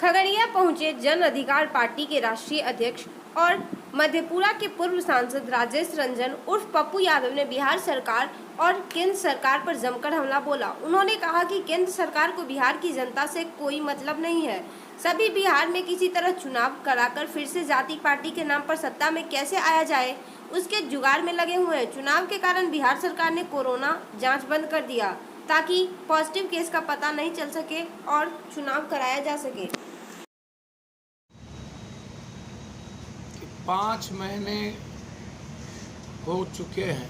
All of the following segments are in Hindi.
खगड़िया पहुंचे जन अधिकार पार्टी के राष्ट्रीय अध्यक्ष और मधेपुरा के पूर्व सांसद राजेश रंजन उर्फ पप्पू यादव ने बिहार सरकार और केंद्र सरकार पर जमकर हमला बोला। उन्होंने कहा कि केंद्र सरकार को बिहार की जनता से कोई मतलब नहीं है। सभी बिहार में किसी तरह चुनाव कराकर फिर से जाति पार्टी के नाम पर सत्ता में कैसे आया जाए, उसके जुगाड़ में लगे हुए हैं। चुनाव के कारण बिहार सरकार ने कोरोना जाँच बंद कर दिया ताकि पॉजिटिव केस का पता नहीं चल सके और चुनाव कराया जा सके। 5 महीने हो चुके हैं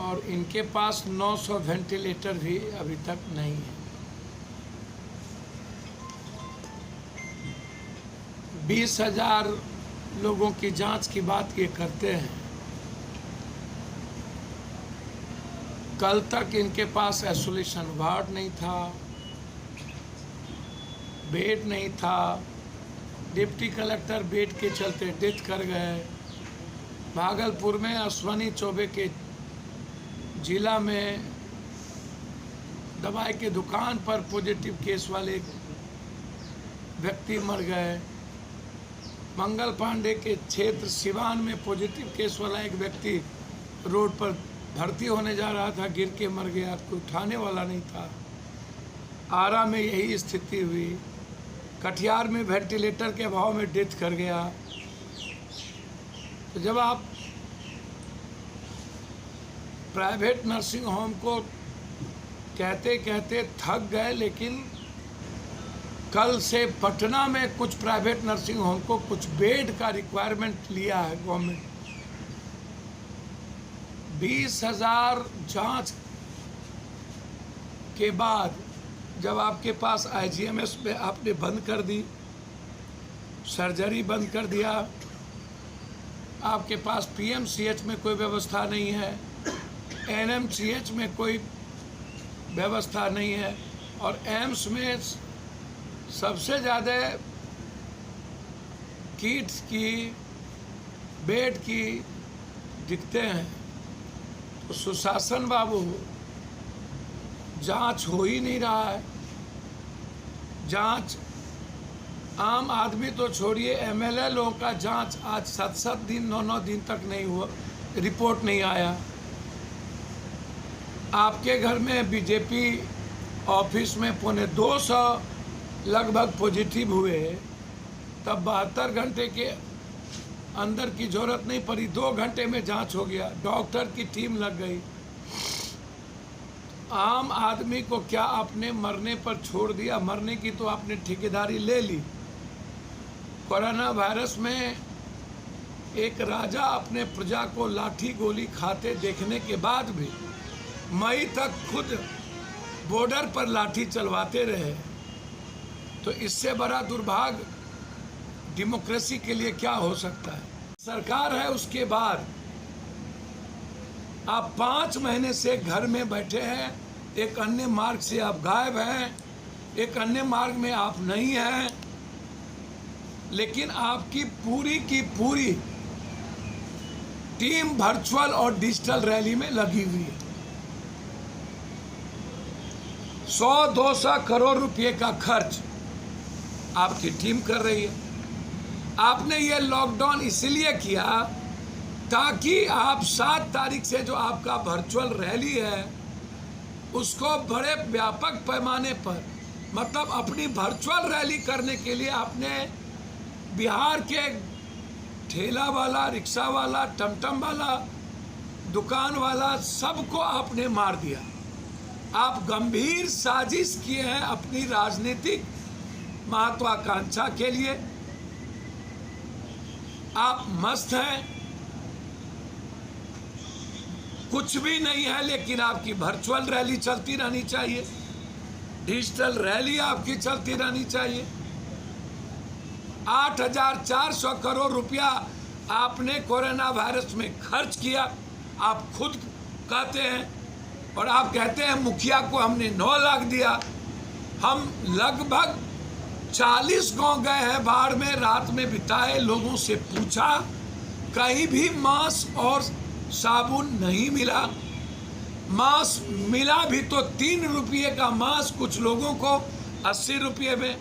और इनके पास 900 वेंटिलेटर भी अभी तक नहीं है। 20,000 लोगों की जांच की बात ये करते हैं। कल तक इनके पास आइसोलेशन वार्ड नहीं था, बेड नहीं था। डिप्टी कलेक्टर बेड के चलते डेथ कर गए। भागलपुर में अश्वनी चौबे के जिला में दवाई के दुकान पर पॉजिटिव केस वाले व्यक्ति मर गए। मंगल पांडे के क्षेत्र सिवान में पॉजिटिव केस वाला एक व्यक्ति रोड पर भर्ती होने जा रहा था, गिर के मर गया, कोई उठाने वाला नहीं था। आरा में यही स्थिति हुई। कटिहार में वेंटिलेटर के अभाव में डेथ कर गया। तो जब आप प्राइवेट नर्सिंग होम को कहते कहते थक गए, लेकिन कल से पटना में कुछ प्राइवेट नर्सिंग होम को कुछ बेड का रिक्वायरमेंट लिया है गवर्नमेंट। 20,000 जांच के बाद जब आपके पास IGMS में आपने बंद कर दी, सर्जरी बंद कर दिया, आपके पास PMCH में कोई व्यवस्था नहीं है, NMCH में कोई व्यवस्था नहीं है और एम्स में सबसे ज़्यादा किट्स की, बेड की दिखते हैं। तो सुशासन बाबू, जांच हो ही नहीं रहा है। जांच आम आदमी तो छोड़िए, MLA लोगों का जांच आज 7-7 दिन 9-9 दिन तक नहीं हुआ, रिपोर्ट नहीं आया। आपके घर में बीजेपी ऑफिस में 250 लगभग पॉजिटिव हुए, तब 72 घंटे के अंदर की जरूरत नहीं पड़ी, 2 घंटे में जांच हो गया, डॉक्टर की टीम लग गई। आम आदमी को क्या आपने मरने पर छोड़ दिया? मरने की तो आपने ठेकेदारी ले ली। कोरोना वायरस में एक राजा अपने प्रजा को लाठी गोली खाते देखने के बाद भी मई तक खुद बॉर्डर पर लाठी चलवाते रहे। तो इससे बड़ा दुर्भाग्य डेमोक्रेसी के लिए क्या हो सकता है? सरकार है, उसके बाद आप 5 महीने से घर में बैठे हैं। एक अन्य मार्ग से आप गायब हैं, एक अन्य मार्ग में आप नहीं हैं, लेकिन आपकी पूरी की पूरी टीम वर्चुअल और डिजिटल रैली में लगी हुई है। 100-200 करोड़ रुपए का खर्च आपकी टीम कर रही है। आपने ये लॉकडाउन इसलिए किया ताकि आप 7 तारीख से जो आपका वर्चुअल रैली है उसको बड़े व्यापक पैमाने पर, मतलब अपनी वर्चुअल रैली करने के लिए आपने बिहार के ठेला वाला, रिक्शा वाला, टमटम वाला, दुकान वाला, सबको आपने मार दिया। आप गंभीर साजिश किए हैं अपनी राजनीतिक महत्वाकांक्षा के लिए। आप मस्त हैं, कुछ भी नहीं है, लेकिन आपकी वर्चुअल रैली चलती रहनी चाहिए, डिजिटल रैली आपकी चलती रहनी चाहिए। 8,400 करोड़ रुपया आपने कोरोना वायरस में खर्च किया, आप खुद कहते हैं, और आप कहते हैं मुखिया को हमने 9 लाख दिया। हम लगभग 40 गांव गए हैं, बाढ़ में रात में बिताए, लोगों से पूछा, कहीं भी मास्क और साबुन नहीं मिला। मास्क मिला भी तो 3 रुपये का मास्क कुछ लोगों को 80 रुपये में,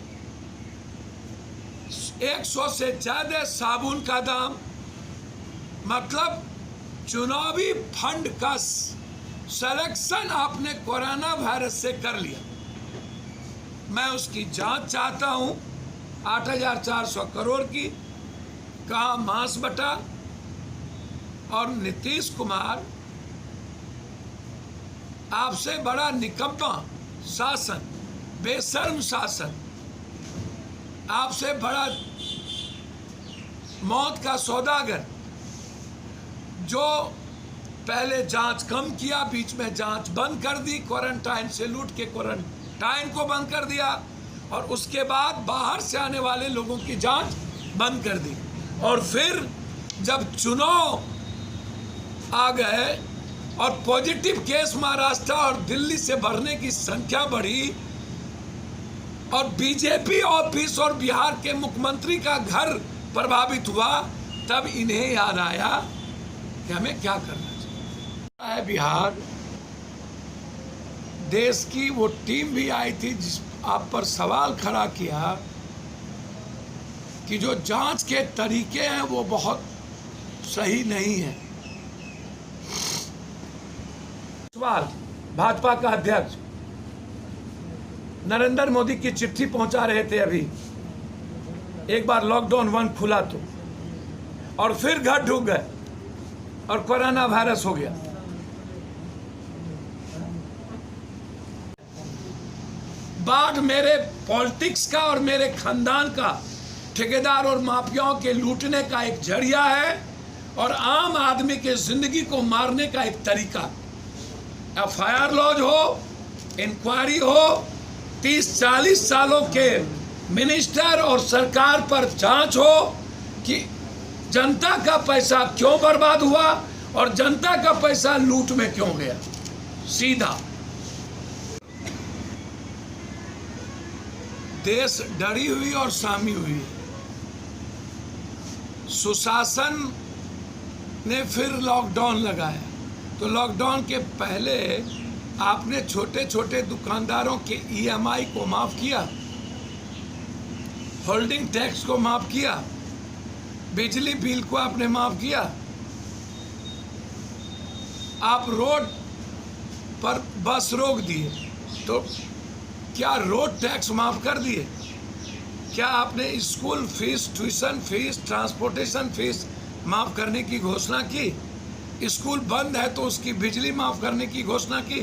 100 से ज्यादा साबुन का दाम, मतलब चुनावी फंड का सिलेक्शन आपने कोरोना वायरस से कर लिया। मैं उसकी जांच चाहता हूं। 8,400 करोड़ की कहाँ मांस बटा। और नीतीश कुमार, आपसे बड़ा निकम्मा शासन, बेशर्म शासन, आपसे बड़ा मौत का सौदागर, जो पहले जांच कम किया, बीच में जांच बंद कर दी, क्वारंटाइन से लूट के क्वारंटाइन को बंद कर दिया, और उसके बाद बाहर से आने वाले लोगों की जांच बंद कर दी। और फिर जब चुनाव आ गए और पॉजिटिव केस महाराष्ट्र और दिल्ली से भरने की संख्या बढ़ी, और बीजेपी ऑफिस और बिहार के मुख्यमंत्री का घर प्रभावित हुआ, तब इन्हें याद आया कि हमें क्या करना चाहिए। बिहार देश की वो टीम भी आई थी जिस आप पर सवाल खड़ा किया कि जो जांच के तरीके हैं वो बहुत सही नहीं है। सवाल भाजपा का अध्यक्ष नरेंद्र मोदी की चिट्ठी पहुंचा रहे थे अभी, एक बार लॉकडाउन 1 खुला तो, और फिर घर ढूक गए और कोरोना वायरस हो गया। बाढ़ मेरे पॉलिटिक्स का और मेरे खानदान का, ठेकेदार और माफियाओं के लूटने का एक जरिया है, और आम आदमी के जिंदगी को मारने का एक तरीका। FIR लॉज हो, इंक्वायरी हो, 30-40 सालों के मिनिस्टर और सरकार पर जांच हो कि जनता का पैसा क्यों बर्बाद हुआ और जनता का पैसा लूट में क्यों गया। सीधा देश डरी हुई और सामी हुई है। सुशासन ने फिर लॉकडाउन लगाया, तो लॉकडाउन के पहले आपने छोटे छोटे दुकानदारों के EMI को माफ किया, होल्डिंग टैक्स को माफ किया, बिजली बिल को आपने माफ किया, आप रोड पर बस रोक दिए, तो क्या रोड टैक्स माफ कर दिए? क्या आपने school fees, tuition fees, transportation fees माफ करने की घोषणा की? स्कूल बंद है तो उसकी बिजली माफ करने की घोषणा की,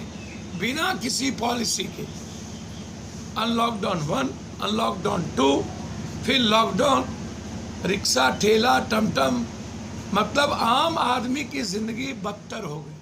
बिना किसी पॉलिसी के। अनलॉकडाउन 1, अनलॉकडाउन 2, फिर लॉकडाउन, रिक्शा, ठेला, टमटम, मतलब आम आदमी की जिंदगी बदतर हो गई।